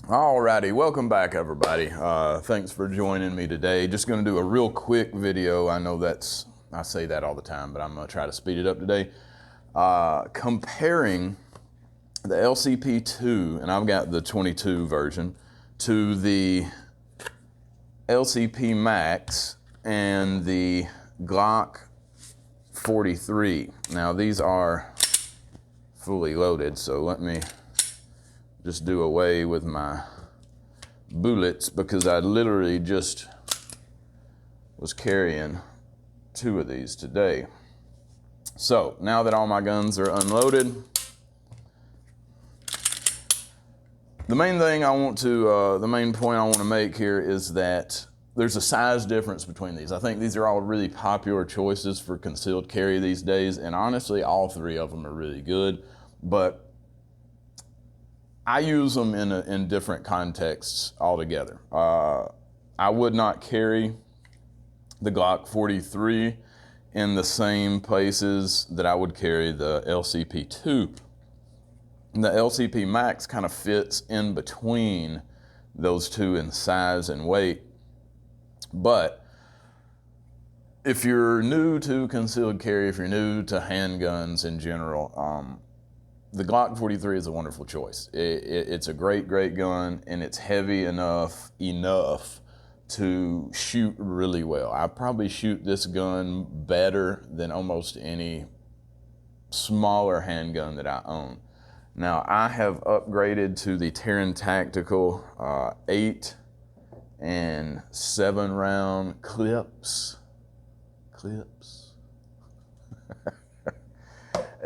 Alrighty, welcome back everybody. Thanks for joining me today. Just gonna do a real quick video. I know I say that all the time, but I'm gonna try to speed it up today. Comparing the LCP2, and I've got the 22 version, to the LCP Max and the Glock 43. Now these are fully loaded, so let me just do away with my bullets because I literally just was carrying two of these today. So now that all my guns are unloaded, the main point I want to make here is that there's a size difference between these. I think these are all really popular choices for concealed carry these days, and honestly, all three of them are really good, but I use them in different contexts altogether. I would not carry the Glock 43 in the same places that I would carry the LCP2. The LCP Max kind of fits in between those two in size and weight. But if you're new to concealed carry, if you're new to handguns in general, the Glock 43 is a wonderful choice. It's a great gun, and it's heavy enough to shoot really well. I probably shoot this gun better than almost any smaller handgun that I own. Now, I have upgraded to the Terran Tactical 8 and 7 round clips.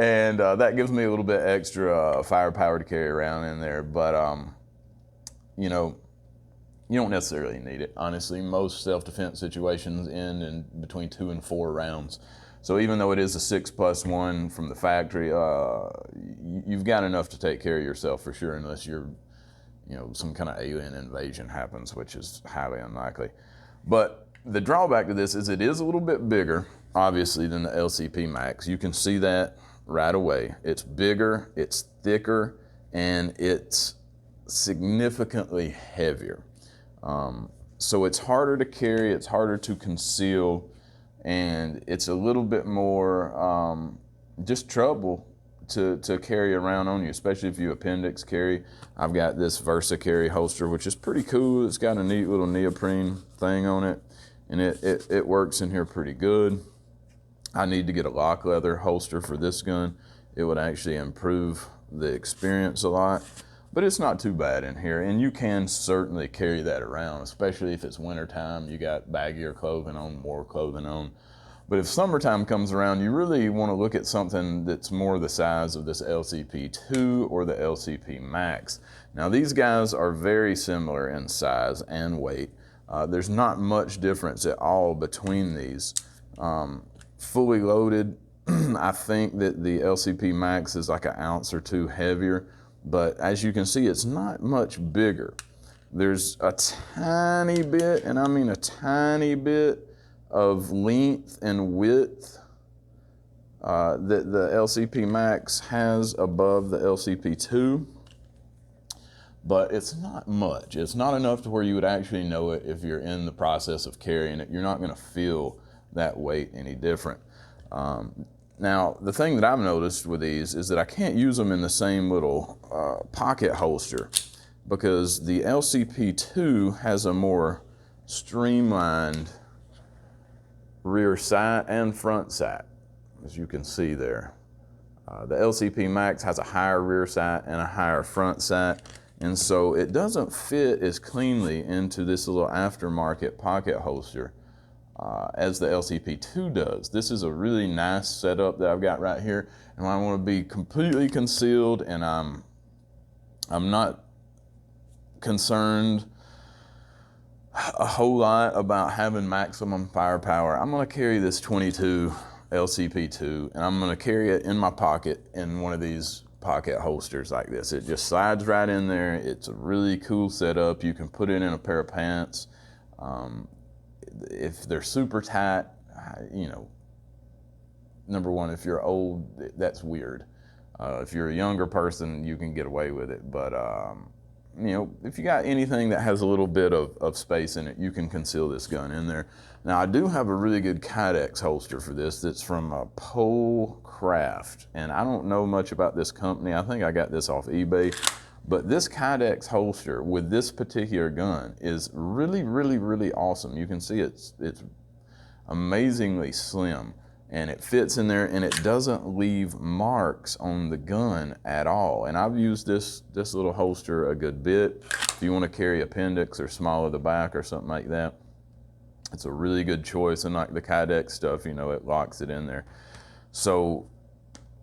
And that gives me a little bit extra firepower to carry around in there, but you know, you don't necessarily need it. Honestly, most self-defense situations end in between 2 and 4 rounds. So even though it is a 6+1 from the factory, you've got enough to take care of yourself for sure, unless some kind of alien invasion happens, which is highly unlikely. But the drawback to this is it is a little bit bigger, obviously, than the LCP Max. You can see that right away. It's bigger, it's thicker, and it's significantly heavier. So it's harder to carry, it's harder to conceal, and it's a little bit more just trouble to carry around on you, especially if you appendix carry. I've got this Versa carry holster, which is pretty cool. It's got a neat little neoprene thing on it, and it works in here pretty good. I need to get a lock leather holster for this gun. It would actually improve the experience a lot, but it's not too bad in here, and you can certainly carry that around, especially if it's wintertime, you got baggier clothing on, more clothing on. But if summertime comes around, you really want to look at something that's more the size of this LCP2 or the LCP Max. Now these guys are very similar in size and weight. There's not much difference at all between these. Fully loaded, I think that the LCP Max is like an ounce or two heavier, but as you can see, it's not much bigger. There's a tiny bit, and I mean a tiny bit, of length and width that the LCP Max has above the LCP2, but it's not much. It's not enough to where you would actually know it if you're in the process of carrying it. You're not gonna feel that weight any different. Now, the thing that I've noticed with these is that I can't use them in the same little pocket holster, because the LCP2 has a more streamlined rear sight and front sight, as you can see there. The LCP Max has a higher rear sight and a higher front sight, and so it doesn't fit as cleanly into this little aftermarket pocket holster as the LCP2 does. This is a really nice setup that I've got right here, and I want to be completely concealed, and I'm not concerned a whole lot about having maximum firepower. I'm going to carry this 22 LCP2, and I'm going to carry it in my pocket in one of these pocket holsters like this. It just slides right in there. It's a really cool setup. You can put it in a pair of pants. If they're super tight, number one, if you're old, that's weird. If you're a younger person, you can get away with it, but you know, if you got anything that has a little bit of space in it, you can conceal this gun in there. Now I do have a really good Kydex holster for this that's from Pole Craft, and I don't know much about this company. I think I got this off eBay, but this Kydex holster with this particular gun is really, really, really awesome. You can see it's amazingly slim, and it fits in there, and it doesn't leave marks on the gun at all. And I've used this little holster a good bit. If you want to carry appendix or small of the back or something like that, it's a really good choice. And like the Kydex stuff, you know, it locks it in there. So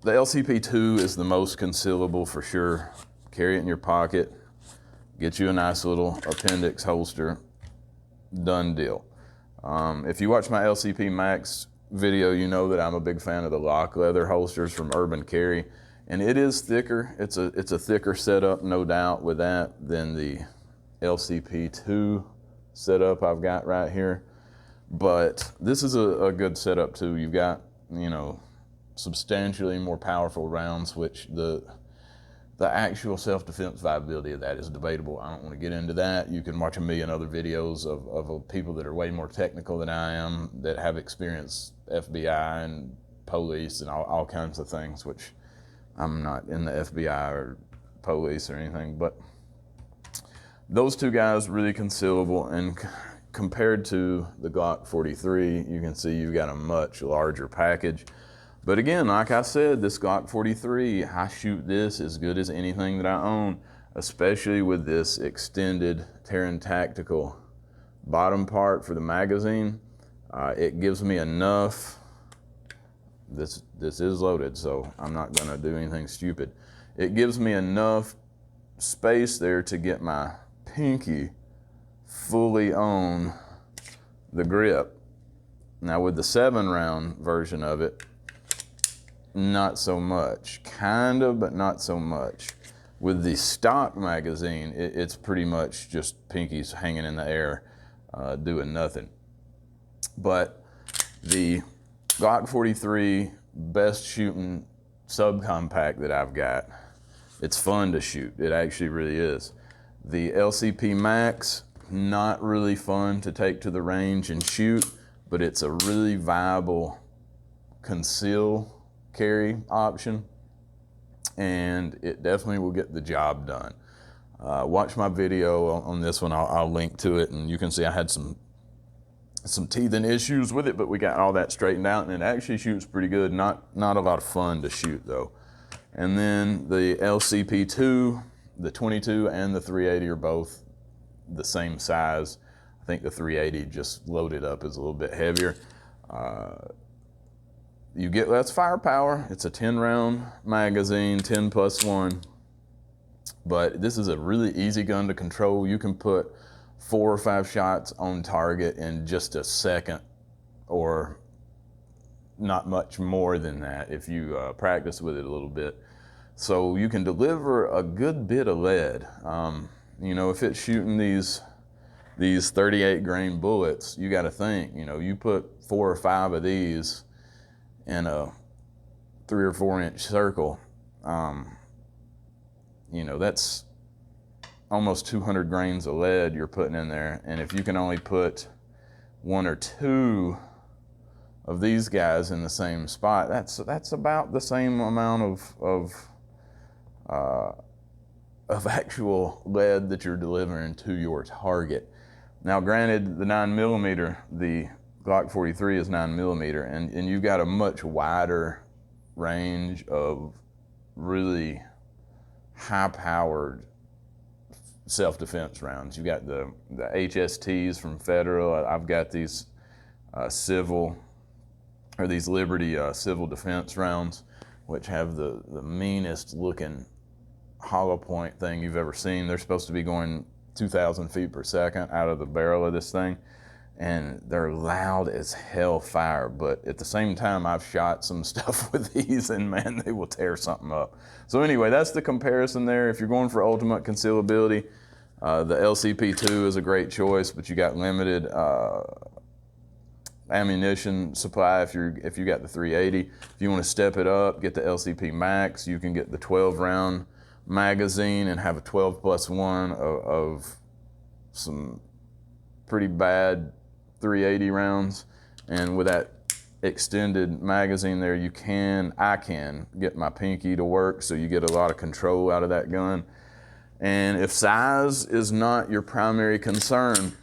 the LCP2 is the most concealable for sure. Carry it in your pocket, get you a nice little appendix holster, done deal. If you watch my LCP Max video, you know that I'm a big fan of the lock leather holsters from Urban Carry, and it is thicker. It's a thicker setup, no doubt, with that than the LCP2 setup I've got right here. But this is a good setup too. You've got, you know, substantially more powerful rounds, which the actual self-defense viability of that is debatable. I don't want to get into that. You can watch a million other videos of people that are way more technical than I am, that have experienced FBI and police and all kinds of things, which I'm not in the FBI or police or anything. But those two guys really concealable, and compared to the Glock 43, you can see you've got a much larger package. But again, like I said, this Glock 43, I shoot this as good as anything that I own, especially with this extended Terran Tactical bottom part for the magazine. It gives me enough, this is loaded, so I'm not gonna do anything stupid. It gives me enough space there to get my pinky fully on the grip. Now with the 7-round version of it, not so much. Kind of, but not so much. With the stock magazine, it's pretty much just pinkies hanging in the air, doing nothing. But the Glock 43, best shooting subcompact that I've got. It's fun to shoot. It actually really is. The LCP Max, not really fun to take to the range and shoot, but it's a really viable conceal carry option, and it definitely will get the job done. Watch my video on this one. I'll link to it, and you can see I had some teething issues with it, but we got all that straightened out, and it actually shoots pretty good. Not a lot of fun to shoot though. And then the LCP2, the 22 and the 380 are both the same size. I think the 380 just loaded up is a little bit heavier. You get less firepower. It's a 10-round magazine, 10+1. But this is a really easy gun to control. You can put 4 or 5 shots on target in just a second, or not much more than that if you practice with it a little bit. So you can deliver a good bit of lead. You know, if it's shooting these 38 grain bullets, you got to think, you know, you put 4 or 5 of these in a 3 or 4 inch circle, you know, that's almost 200 grains of lead you're putting in there. And if you can only put 1 or 2 of these guys in the same spot, that's about the same amount of actual lead that you're delivering to your target. Now granted, the 9mm, the Glock 43 is 9mm, and you've got a much wider range of really high-powered self-defense rounds. You got the HSTs from Federal. I've got these these Liberty civil defense rounds, which have the meanest looking hollow point thing you've ever seen. They're supposed to be going 2,000 feet per second out of the barrel of this thing, and they're loud as hell fire. But at the same time, I've shot some stuff with these, and man, they will tear something up. So anyway, that's the comparison there. If you're going for ultimate concealability, the LCP2 is a great choice, but you got limited ammunition supply if you got the 380. If you want to step it up, get the LCP Max. You can get the 12-round magazine and have a 12+1 of some pretty bad 380 rounds. And with that extended magazine there, I can get my pinky to work, so you get a lot of control out of that gun. And if size is not your primary concern,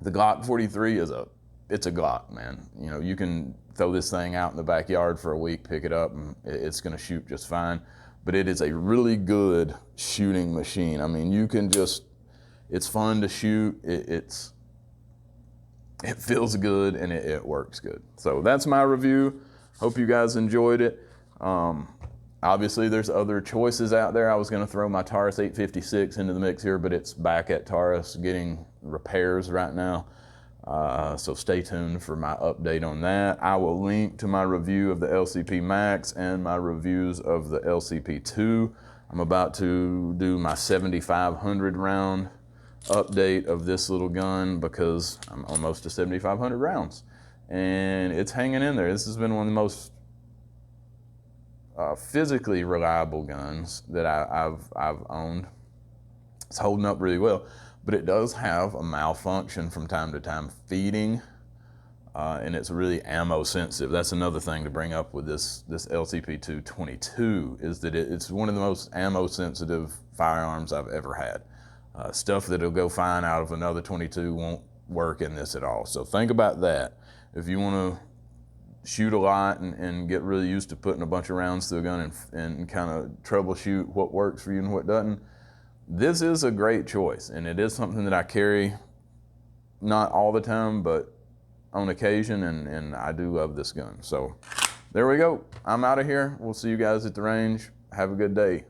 the Glock 43 it's a Glock, man. You know, you can throw this thing out in the backyard for a week, pick it up, and it's gonna shoot just fine. But it is a really good shooting machine. I mean, it's fun to shoot. It feels good, and it works good. So that's my review. Hope you guys enjoyed it. Obviously, there's other choices out there. I was going to throw my Taurus 856 into the mix here, but it's back at Taurus getting repairs right now. So stay tuned for my update on that. I will link to my review of the LCP Max and my reviews of the LCP2. I'm about to do my 7,500 round update of this little gun because I'm almost to 7,500 rounds. And it's hanging in there. This has been one of the most physically reliable guns that I've owned. It's holding up really well, but it does have a malfunction from time to time feeding, and it's really ammo sensitive. That's another thing to bring up with this LCP2 22 is that it's one of the most ammo sensitive firearms I've ever had. Stuff that'll go fine out of another 22 won't work in this at all. So think about that. If you want to shoot a lot and get really used to putting a bunch of rounds through a gun and kind of troubleshoot what works for you and what doesn't, this is a great choice. And it is something that I carry not all the time, but on occasion, and I do love this gun. So there we go. I'm out of here. We'll see you guys at the range. Have a good day.